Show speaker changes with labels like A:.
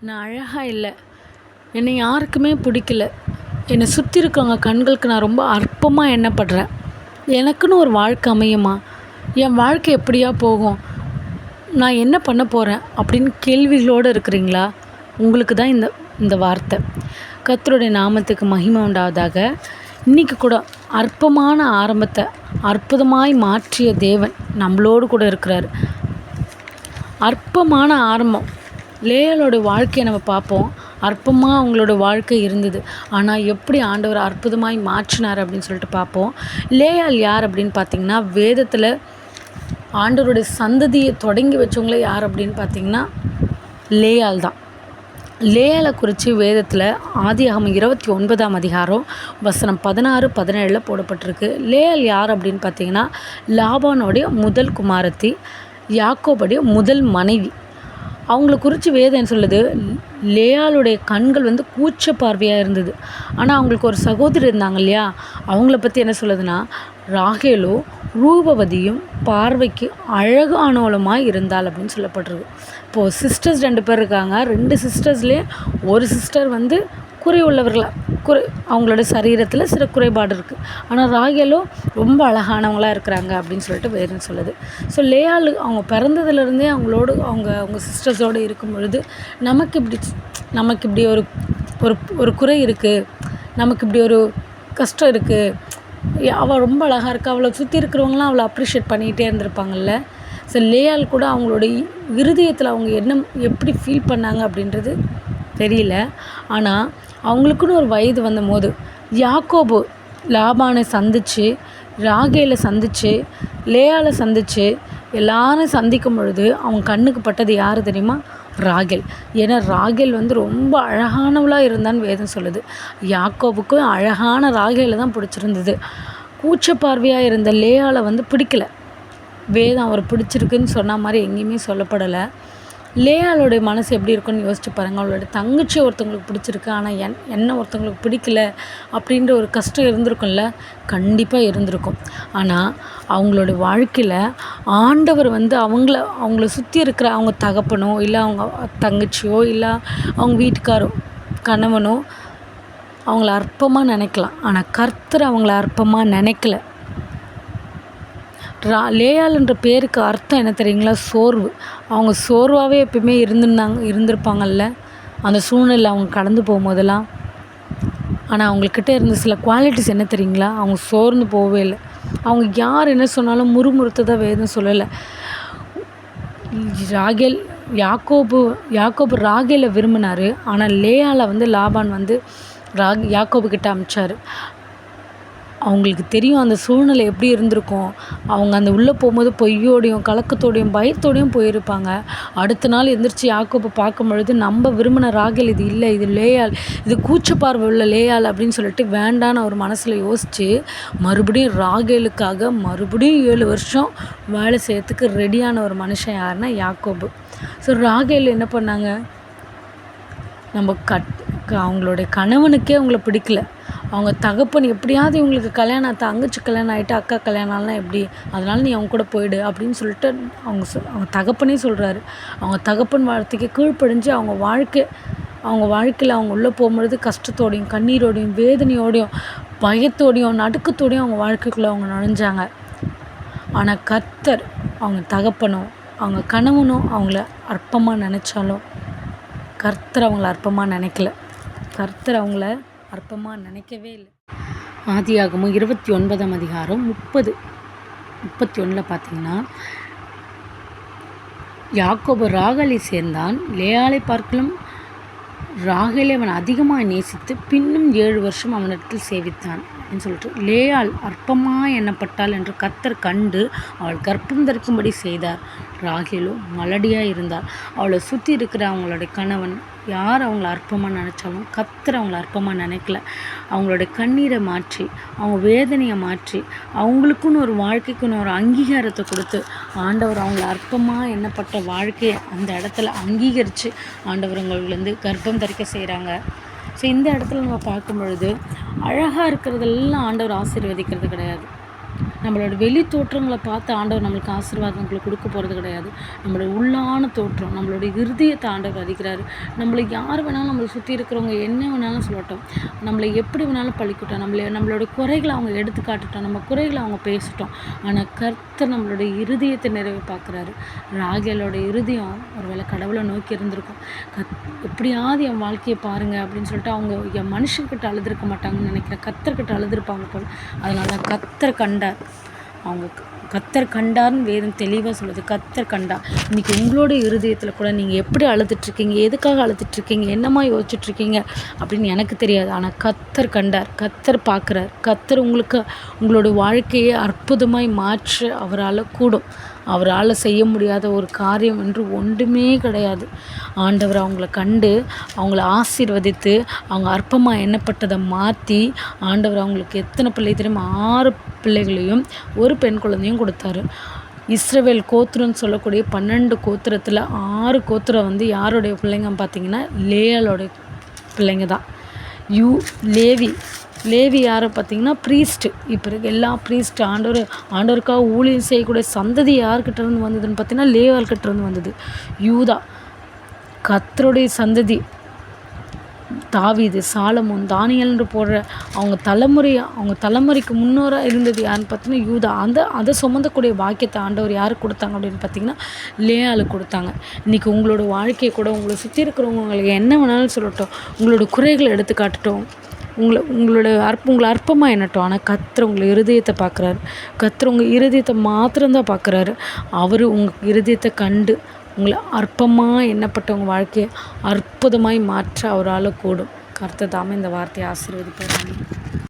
A: நான் அழகாக இல்லை, என்னை யாருக்குமே பிடிக்கல, என்னை சுற்றி இருக்கவங்க கண்களுக்கு நான் ரொம்ப அற்பமாக எண்ணப்படுறேன், எனக்குன்னு ஒரு வாழ்க்கை அமையுமா, என் வாழ்க்கை எப்படியா போகும், நான் என்ன பண்ண போகிறேன் அப்படின்னு கேள்விகளோடு இருக்கிறீங்களா? உங்களுக்கு தான் இந்த வார்த்தை. கர்த்தருடைய நாமத்துக்கு மகிமை உண்டாவதாக. இன்றைக்கி கூட அற்பமான ஆரம்பத்தை அற்புதமாய் மாற்றிய தேவன் நம்மளோடு கூட இருக்கிறார். அற்பமான ஆரம்பம் லேயாளோட வாழ்க்கையை நம்ம பார்ப்போம். அற்பமாக அவங்களோட வாழ்க்கை இருந்தது, ஆனால் எப்படி ஆண்டவர் அற்புதமாய் மாற்றினார் அப்படின்னு சொல்லிட்டு பார்ப்போம். லேயாள் யார் அப்படின்னு பார்த்திங்கன்னா, வேதத்தில் ஆண்டவருடைய சந்ததியை தொடங்கி வச்சவங்களே யார் அப்படின்னு பார்த்திங்கன்னா லேயாள் தான். லேயாளை குறித்து வேதத்தில் ஆதியாகமம் 29ஆம் அதிகாரம் வசனம் 16, 17 போடப்பட்டிருக்கு. லேயாள் யார் அப்படின்னு பார்த்திங்கன்னா, லாபானோடைய முதல் குமாரத்தி, யாக்கோபுடைய முதல் மனைவி. அவங்கள குறித்து வேதம் சொல்லுது, லேயாளுடைய கண்கள் கூச்ச பார்வையாக இருந்தது. ஆனால் அவங்களுக்கு ஒரு சகோதரி இருந்தாங்க இல்லையா, அவங்கள பற்றி என்ன சொல்லுதுன்னா, ராகேலோ ரூபவதியும் பார்வைக்கு அழகானவளுமாய் இருந்தாள் அப்படின்னு சொல்லப்பட்டிருக்கு. இப்போது சிஸ்டர்ஸ் 2 பேர் இருக்காங்க. 2 சிஸ்டர்ஸ்லேயே ஒரு சிஸ்டர் குறை உள்ளவர்களாக அவங்களோட சரீரத்தில் சில குறைபாடு இருக்குது. ஆனால் ராகேலோ ரொம்ப அழகானவங்களாக இருக்கிறாங்க அப்படின்னு சொல்லிட்டு வேதம் சொல்லுது. ஸோ லேயாள் அவங்க பிறந்ததுலேருந்தே அவங்க சிஸ்டர்ஸோடு இருக்கும் பொழுது நமக்கு இப்படி ஒரு குறை இருக்குது, நமக்கு இப்படி ஒரு கஷ்டம் இருக்குது, அவள் ரொம்ப அழகாக இருக்கா, அவளை சுற்றி இருக்கிறவங்களாம் அவளை அப்ரிஷியேட் பண்ணிக்கிட்டே இருந்திருப்பாங்கள்ல. ஸோ லேயாள் கூட அவங்களோட இருதயத்தில் அவங்க எப்படி ஃபீல் பண்ணாங்க அப்படின்றது தெரியல. ஆனால் அவங்களுக்குன்னு ஒரு வயது வந்தபோது யாக்கோபு லாபானை சந்தித்து, ராகேலை சந்தித்து, லேயாளை சந்தித்து, எல்லாரும் சந்திக்கும் பொழுது அவங்க கண்ணுக்கு பட்டது யார் தெரியுமா? ராகேல். ஏன்னா ராகேல் ரொம்ப அழகானவளாக இருந்தான்னு வேதம் சொல்லுது. யாக்கோபுக்கும் அழகான ராகேலை தான் பிடிச்சிருந்தது. கூச்ச பார்வையாக இருந்த லேயாளை பிடிக்கல. வேதம் அவர் பிடிச்சிருக்குன்னு சொன்ன மாதிரி எங்கேயுமே சொல்லப்படலை. லேயாளோடைய மனசு எப்படி இருக்குன்னு யோசிச்சு பாருங்கள். அவளோட தங்கச்சி ஒருத்தவங்களுக்கு பிடிச்சிருக்கு, ஆனால் என்ன ஒருத்தவங்களுக்கு பிடிக்கல அப்படின்ற ஒரு கஷ்டம் இருந்திருக்கும்ல, கண்டிப்பாக இருந்திருக்கும். ஆனால் அவங்களோட வாழ்க்கையில் ஆண்டவர் அவங்கள சுற்றி இருக்கிற அவங்க தகப்பனோ, இல்லை அவங்க தங்கச்சியோ, இல்லை அவங்க வீட்டுக்காரோ, கணவனோ அவங்கள அற்பமாக நினைக்கலாம். ஆனால் கர்த்தர் அவங்கள அற்பமாக நினைக்கல. லேயாள் என்ற பேருக்கு அர்த்தம் என்ன தெரியுங்களா? சோர்வு. அவங்க சோர்வாகவே எப்பயுமே இருந்திருப்பாங்கல்ல அந்த சூழ்நிலை அவங்க கடந்து போகும்போதெல்லாம். ஆனால் அவங்கக்கிட்ட இருந்த சில குவாலிட்டிஸ் என்ன தெரியுங்களா? அவங்க சோர்ந்து போகவே இல்லை. அவங்க யார் என்ன சொன்னாலும் முறுமுறுத்ததாக வேதம் சொல்லலை. யாக்கோபு ராகேலை விரும்பினார். ஆனால் லேயாளை லாபான் யாக்கோபுக்கிட்ட அமிச்சார். அவங்களுக்கு தெரியும் அந்த சூழ்நிலை எப்படி இருந்திருக்கும். அவங்க அந்த உள்ளே போகும்போது பொய்யோடையும் கலக்கத்தோடையும் பயத்தோடையும் போயிருப்பாங்க. அடுத்த நாள் எந்திரிச்சு யாக்கோபை பார்க்கும் பொழுது, நம்ம விரும்பின ராகேல் இது இல்லை, இது லேயாள், இது கூச்சப்பார்வை உள்ள லேயாள் அப்படின்னு சொல்லிட்டு வேண்டான்னு அவர் மனசில் யோசித்து மறுபடியும் ராகேலுக்காக 7 வருஷம் வேலை செய்யறதுக்கு ரெடியான ஒரு மனுஷன் யாருன்னா யாக்கோபு. ஸோ ராகேல் என்ன பண்ணாங்க, அவங்களுடைய கணவனுக்கே அவங்கள பிடிக்கல. அவங்க தகப்பன் எப்படியாவது இவங்களுக்கு கல்யாணம், தங்கச்சி கல்யாணம் ஆகிட்டு அக்கா கல்யாணம்லாம் எப்படி, அதனால் நீ அவங்க கூட போயிடு அப்படின்னு சொல்லிட்டு அவங்க தகப்பனே சொல்கிறாரு. அவங்க தகப்பன் வார்த்தைக்கு கீழ்ப்படிஞ்சு அவங்க வாழ்க்கையில் அவங்க உள்ளே போகும்பொழுது கஷ்டத்தோடையும் கண்ணீரோடையும் வேதனையோடையும் பயத்தோடையும் நடுக்கத்தோடையும் அவங்க வாழ்க்கைக்குள்ளே அவங்க நுழைஞ்சாங்க. ஆனால் கர்த்தர் அவங்க தகப்பனும் அவங்க கணவனும் அவங்கள அற்பமாக நினச்சாலும் கர்த்தர் அவங்கள அற்பமாக நினைக்கல. கர்த்தர் அவங்கள அற்பமாக நினைக்கவே இல்லை. ஆதியாகமம் 29ஆம் அதிகாரம் 30-31 பார்த்திங்கன்னா, யாக்கோபு ராகேலை சேர்ந்தான். லேயாளை பார்க்கலும் ராகேலை அவன் அதிகமாக நேசித்து பின்னும் 7 வருஷம் அவனிடத்தில் சேவித்தான் அப்படின்னு சொல்லிட்டு, லேயாள் அற்பமாக எண்ணப்பட்டாள் என்று கர்த்தர் கண்டு அவள் கர்ப்பம் தரிக்கும்படி செய்தார். ராகேலோ மலடியாக இருந்தாள். அவளை சுற்றி இருக்கிற அவங்களுடைய கணவன் யார் அவங்கள அற்பமாக நினச்சாலும் கர்த்தர் அவங்கள அற்பமாக நினைக்கல. அவங்களோட கண்ணீரை மாற்றி, அவங்க வேதனையை மாற்றி, அவங்களுக்குன்னு ஒரு வாழ்க்கைக்குன்னு ஒரு அங்கீகாரத்தை கொடுத்து ஆண்டவர் அவங்கள அற்பமாக எண்ணப்பட்ட வாழ்க்கையை அந்த இடத்துல அங்கீகரித்து ஆண்டவர் அவங்களுக்கு கர்ப்பம் தரிக்க செய்கிறாங்க. ஸோ இந்த இடத்துல நம்ம பார்க்கும் பொழுது அழகாக இருக்கிறதெல்லாம் ஆண்டவர் ஆசீர்வதிக்கிறது கிடையாது. நம்மளோட வெளி தோற்றங்களை பார்த்து ஆண்டவர் நம்மளுக்கு ஆசீர்வாதங்களை கொடுக்க போகிறது கிடையாது. நம்மளோட உள்ளான தோற்றம், நம்மளோட இருதயத்தை ஆண்டவர் அறிகிறாரு. நம்மளை யார் வேணாலும் நம்மளை சுற்றி இருக்கிறவங்க என்ன வேணாலும் சொல்லட்டும், நம்மளை எப்படி வேணாலும் பழிக்கட்டும், நம்மளோட குறைகளை அவங்க எடுத்து காட்டட்டும், நம்ம குறைகளை அவங்க பேசட்டும். ஆனால் கர்த்தர் நம்மளோட இருதயத்தை நிறைவே பார்க்குறாரு. ராகேலோட இருதயம் ஒருவேளை கடவுளை நோக்கி இருந்திருக்கும். எப்படியாவது என் வாழ்க்கையை பாருங்கள் அப்படின்னு சொல்லிட்டு அவங்க என் மனுஷன்கிட்ட அழுதுருக்க மாட்டாங்கன்னு நினைக்கிறேன். கர்த்தர்கிட்ட அழுதுருப்பாங்க போல். அதனால தான் கர்த்தர் கண்டார். அவங்க கர்த்தர் கண்டார்னு வேதம் தெளிவாக சொல்லுது. கர்த்தர் கண்டார். இன்றைக்கி உங்களோட இருதயத்தில் கூட நீங்கள் எப்படி அழுதுட்ருக்கீங்க, எதுக்காக அழுதுட்ருக்கீங்க, என்னமா யோசிச்சுட்ருக்கீங்க அப்படின்னு எனக்கு தெரியாது. ஆனால் கர்த்தர் கண்டார், கர்த்தர் பார்க்குறார். கர்த்தர் உங்களோட வாழ்க்கையை அற்புதமாய் மாற்ற அவரால் கூடும். அவரால் செய்ய முடியாத ஒரு காரியம் என்று ஒன்றுமே கிடையாது. ஆண்டவர் அவங்கள கண்டு அவங்கள ஆசீர்வதித்து அவங்க அற்பமாக எண்ணப்பட்டதை மாற்றி ஆண்டவர் அவங்களுக்கு எத்தனை பிள்ளை தெரியுமா? 6 பிள்ளைகளையும் ஒரு பெண் குழந்தையும் கொடுத்தாரு. இஸ்ரவேல் கோத்திரம்னு சொல்லக்கூடிய 12 கோத்திரத்தில் 6 கோத்திரம் வந்து யாருடைய பிள்ளைங்க பார்த்தீங்கன்னா லேயாளோடைய பிள்ளைங்க தான். லேவி யாரை பார்த்தீங்கன்னா ப்ரீஸ்ட்டு. இப்போ இருக்க எல்லா ப்ரீஸ்ட் ஆண்டவருக்காக ஊழியம் செய்யக்கூடிய சந்ததி யார்கிட்ட இருந்து வந்ததுன்னு பார்த்தீங்கன்னா லேவாள்கிட்ட இருந்து வந்தது. யூதா கர்த்தருடைய சந்ததி. தாவீது, சாலமோன், தானியேல்னு போடுற அவங்க தலைமுறைக்கு முன்னோராக இருந்தது யாருன்னு பார்த்தீங்கன்னா யூதா. அதை சுமந்தக்கூடிய பாக்கியத்தை ஆண்டவர் யாருக்கு கொடுத்தாங்க அப்படின்னு பார்த்தீங்கன்னா லேயாளுக்கு கொடுத்தாங்க. இன்றைக்கி உங்களோட வாழ்க்கையை கூட உங்களை சுற்றி இருக்கிறவங்க உங்களுக்கு என்ன வேணாலும் சொல்லட்டும், உங்களோட குறைகளை எடுத்து காட்டட்டும், உங்களை அற்பமாக எண்ணட்டும். ஆனால் கர்த்தர் உங்களை இருதயத்தை பார்க்குறாரு. கர்த்தர் உங்கள் இருதயத்தை மாத்திரம்தான் பார்க்குறாரு. அவர் உங்கள் இருதயத்தை கண்டு உங்களை அற்பமாக எண்ணப்பட்டவங்க வாழ்க்கையை அற்புதமாய் மாற்ற அவரால் கூடும். கர்த்தர் தாமே இந்த வார்த்தையை ஆசீர்வதிப்பார்.